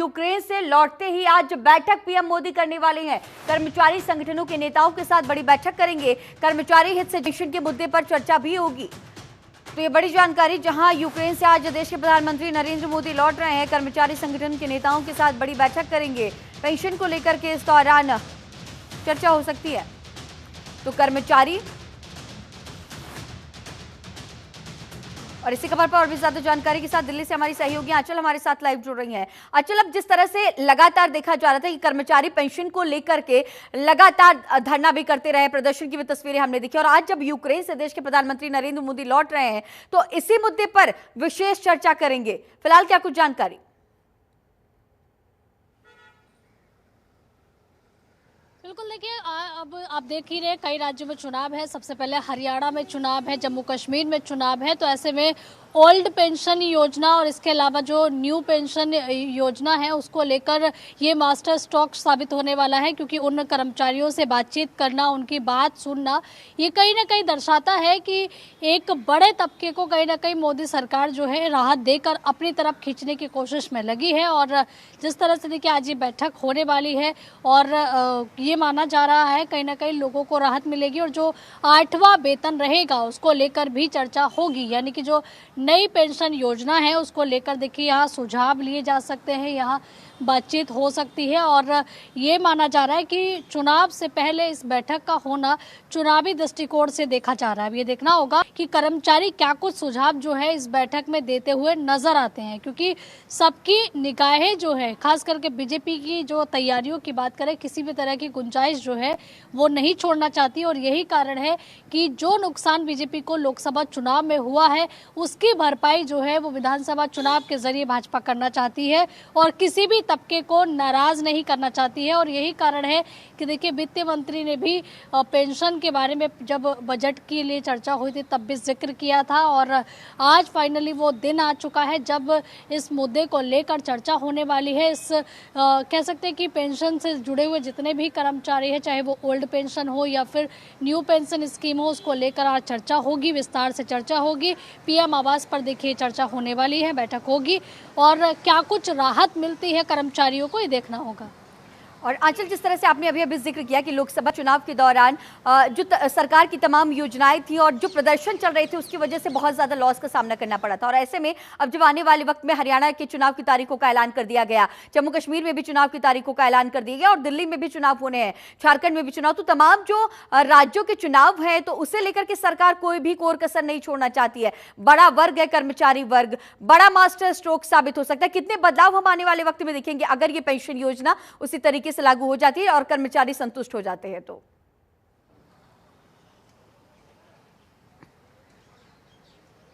Ukraine से लौटते ही आज बैठक पीएम मोदी करने वाले हैं। कर्मचारी संगठनों के नेताओं के साथ बड़ी बैठक करेंगे। कर्मचारी हित से के मुद्दे पर चर्चा भी होगी। तो ये बड़ी जानकारी, जहां यूक्रेन से आज देश के प्रधानमंत्री नरेंद्र मोदी लौट रहे हैं, कर्मचारी संगठन के नेताओं के साथ बड़ी बैठक करेंगे। पेंशन को लेकर के इस दौरान चर्चा हो सकती है। तो कर्मचारी और इसी खबर पर और भी ज्यादा जानकारी के साथ दिल्ली से हमारी सहयोगी आंचल हमारे साथ लाइव जुड़ रही हैं। आंचल, अब जिस तरह से लगातार देखा जा रहा था कि कर्मचारी पेंशन को लेकर के लगातार धरना भी करते रहे, प्रदर्शन की भी तस्वीरें हमने देखी, और आज जब यूक्रेन से देश के प्रधानमंत्री नरेंद्र मोदी लौट रहे हैं तो इसी मुद्दे पर विशेष चर्चा करेंगे। फिलहाल क्या कुछ जानकारी? बिल्कुल, देखिए अब आप देख ही रहे, कई राज्यों में चुनाव है। सबसे पहले हरियाणा में चुनाव है, जम्मू कश्मीर में चुनाव है। तो ऐसे में ओल्ड पेंशन योजना और इसके अलावा जो न्यू पेंशन योजना है उसको लेकर ये मास्टर स्ट्रोक साबित होने वाला है, क्योंकि उन कर्मचारियों से बातचीत करना, उनकी बात सुनना, ये कहीं ना कहीं दर्शाता है कि एक बड़े तबके को कहीं ना कहीं मोदी सरकार जो है राहत देकर अपनी तरफ खींचने की कोशिश में लगी है। और जिस तरह से देखिए आज ये बैठक होने वाली है और ये माना जा रहा है कहीं ना कहीं लोगों को राहत मिलेगी, और जो 8वां वेतन रहेगा उसको लेकर भी चर्चा होगी। यानी कि जो नई पेंशन योजना है उसको लेकर देखिए यहाँ सुझाव लिए जा सकते हैं, यहाँ बातचीत हो सकती है। और ये माना जा रहा है कि चुनाव से पहले इस बैठक का होना चुनावी दृष्टिकोण से देखा जा रहा है। अब ये देखना होगा कि कर्मचारी क्या कुछ सुझाव जो है इस बैठक में देते हुए नजर आते हैं, क्योंकि सबकी निगाहें जो है खास करके बीजेपी की जो तैयारियों की बात करें, किसी भी तरह की गुंजाइश जो है वो नहीं छोड़ना चाहती। और यही कारण है कि जो नुकसान बीजेपी को लोकसभा चुनाव में हुआ है उसकी भरपाई जो है वो विधानसभा चुनाव के जरिए भाजपा करना चाहती है और किसी भी तबके को नाराज नहीं करना चाहती है। और यही कारण है कि देखिए वित्त मंत्री ने भी पेंशन के बारे में जब बजट के लिए चर्चा हुई थी तब भी जिक्र किया था, और आज फाइनली वो दिन आ चुका है जब इस मुद्दे को लेकर चर्चा होने वाली है। इस कह सकते हैं कि पेंशन से जुड़े हुए जितने भी कर्मचारी हैं, चाहे वो ओल्ड पेंशन हो या फिर न्यू पेंशन स्कीम हो, उसको लेकर आज चर्चा होगी, विस्तार से चर्चा होगी। पीएम आवास पर देखिए चर्चा होने वाली है, बैठक होगी, और क्या कुछ राहत मिलती है कर्मचारियों को ये देखना होगा। और आंचल, जिस तरह से आपने अभी जिक्र किया कि लोकसभा चुनाव के दौरान जो सरकार की तमाम योजनाएं थी और जो प्रदर्शन चल रहे थे उसकी वजह से बहुत ज्यादा लॉस का सामना करना पड़ा था, और ऐसे में अब जब आने वाले वक्त में हरियाणा के चुनाव की तारीखों का ऐलान कर दिया गया, जम्मू कश्मीर में भी चुनाव की तारीखों का ऐलान कर दिया गया और दिल्ली में भी चुनाव होने हैं, झारखंड में भी चुनाव, तो तमाम जो राज्यों के चुनाव है तो उसे लेकर के सरकार कोई भी कोर कसर नहीं छोड़ना चाहती है। बड़ा वर्ग है कर्मचारी वर्ग, बड़ा मास्टर स्ट्रोक साबित हो सकता है। कितने बदलाव हम आने वाले वक्त में देखेंगे अगर ये पेंशन योजना उसी तरीके से लागू हो जाती है और कर्मचारी संतुष्ट हो जाते हैं तो?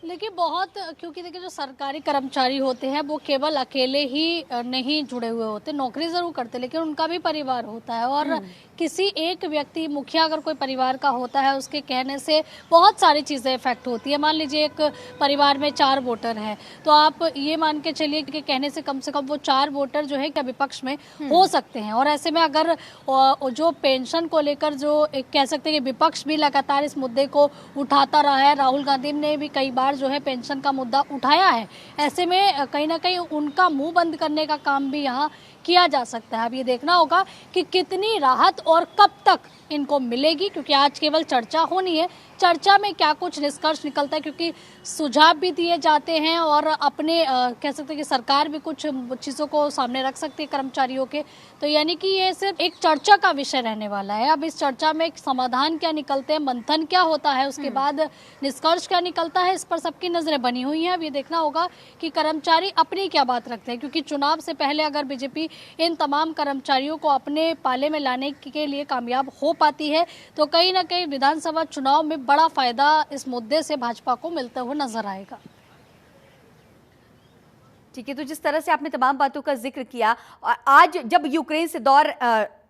देखिए बहुत, क्योंकि देखिए जो सरकारी कर्मचारी होते हैं वो केवल अकेले ही नहीं जुड़े हुए होते, नौकरी जरूर करते लेकिन उनका भी परिवार होता है। और किसी एक व्यक्ति, मुखिया अगर कोई परिवार का होता है, उसके कहने से बहुत सारी चीज़ें इफेक्ट होती है। मान लीजिए एक परिवार में 4 वोटर हैं, तो आप ये मान के चलिए कि कहने से कम वो 4 वोटर जो है क्या विपक्ष में हो सकते हैं। और ऐसे में अगर जो पेंशन को लेकर जो कह सकते हैं कि विपक्ष भी लगातार इस मुद्दे को उठाता रहा है, राहुल गांधी ने भी कई बार जो है पेंशन का मुद्दा उठाया है, ऐसे में कहीं ना कहीं उनका मुंह बंद करने का काम भी यहाँ किया जा सकता है। अब ये देखना होगा कि कितनी राहत और कब तक इनको मिलेगी, क्योंकि आज केवल चर्चा होनी है। चर्चा में क्या कुछ निष्कर्ष निकलता है, क्योंकि सुझाव भी दिए जाते हैं और अपने कह सकते हैं कि सरकार भी कुछ चीज़ों को सामने रख सकती है कर्मचारियों के। तो यानी कि ये सिर्फ एक चर्चा का विषय रहने वाला है। अब इस चर्चा में एक समाधान क्या निकलते हैं, मंथन क्या होता है, उसके बाद निष्कर्ष क्या निकलता है, इस पर सबकी नजरें बनी हुई हैं। अब ये देखना होगा कि कर्मचारी अपनी क्या बात रखते हैं, क्योंकि चुनाव से पहले अगर बीजेपी इन तमाम कर्मचारियों को अपने पाले में लाने के लिए कामयाब हो पाती है तो कहीं ना कहीं विधानसभा चुनाव में बड़ा फायदा इस मुद्दे से भाजपा को मिलते हुए नजर आएगा। ठीक है, तो जिस तरह से आपने तमाम बातों का जिक्र किया, आज जब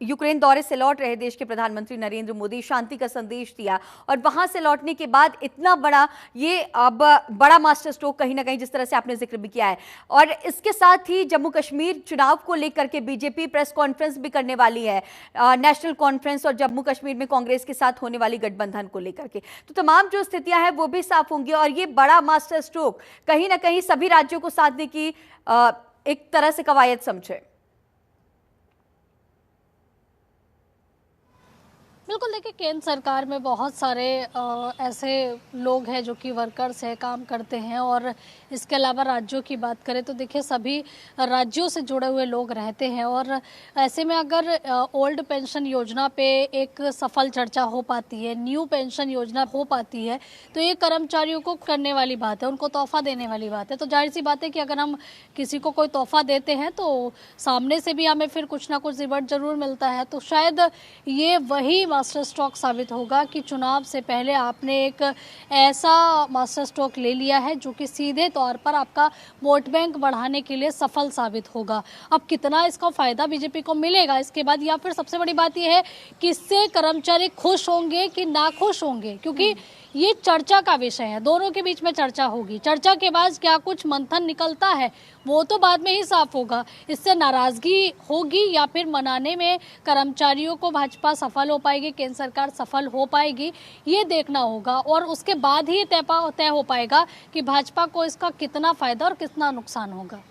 यूक्रेन दौरे से लौट रहे देश के प्रधानमंत्री नरेंद्र मोदी, शांति का संदेश दिया और वहां से लौटने के बाद इतना बड़ा ये अब बड़ा मास्टर स्ट्रोक कहीं ना कहीं जिस तरह से आपने जिक्र भी किया है, और इसके साथ ही जम्मू कश्मीर चुनाव को लेकर के बीजेपी प्रेस कॉन्फ्रेंस भी करने वाली है, नेशनल कॉन्फ्रेंस, और जम्मू कश्मीर में कांग्रेस के साथ होने वाली गठबंधन को लेकर के, तो तमाम जो स्थितियां हैं वो भी साफ होंगी और ये बड़ा मास्टर स्ट्रोक कहीं ना कहीं सभी राज्यों को साधने की एक तरह से कवायद समझे। बिल्कुल देखिए, केंद्र सरकार में बहुत सारे ऐसे लोग हैं जो कि वर्कर्स हैं, काम करते हैं, और इसके अलावा राज्यों की बात करें तो देखिए सभी राज्यों से जुड़े हुए लोग रहते हैं। और ऐसे में अगर ओल्ड पेंशन योजना पे एक सफल चर्चा हो पाती है, न्यू पेंशन योजना हो पाती है, तो ये कर्मचारियों को करने वाली बात है, उनको तोहफा देने वाली बात है। तो जाहिर सी बात है कि अगर हम किसी को कोई तोहफा देते हैं तो सामने से भी हमें फिर कुछ ना कुछ रिवर्ट जरूर मिलता है। तो शायद ये वही मास्टर स्ट्रोक साबित होगा कि चुनाव से पहले आपने एक ऐसा मास्टर स्ट्रोक ले लिया है जो कि सीधे तौर पर आपका वोट बैंक बढ़ाने के लिए सफल साबित होगा। अब कितना इसका फायदा बीजेपी को मिलेगा इसके बाद, या फिर सबसे बड़ी बात यह है कि इससे कर्मचारी खुश होंगे कि नाखुश होंगे, क्योंकि ये चर्चा का विषय है, दोनों के बीच में चर्चा होगी। चर्चा के बाद क्या कुछ मंथन निकलता है वो तो बाद में ही साफ होगा। इससे नाराजगी होगी या फिर मनाने में कर्मचारियों को भाजपा सफल हो पाएगी, केंद्र सरकार सफल हो पाएगी, ये देखना होगा। और उसके बाद ही तय हो पाएगा कि भाजपा को इसका कितना फायदा और कितना नुकसान होगा।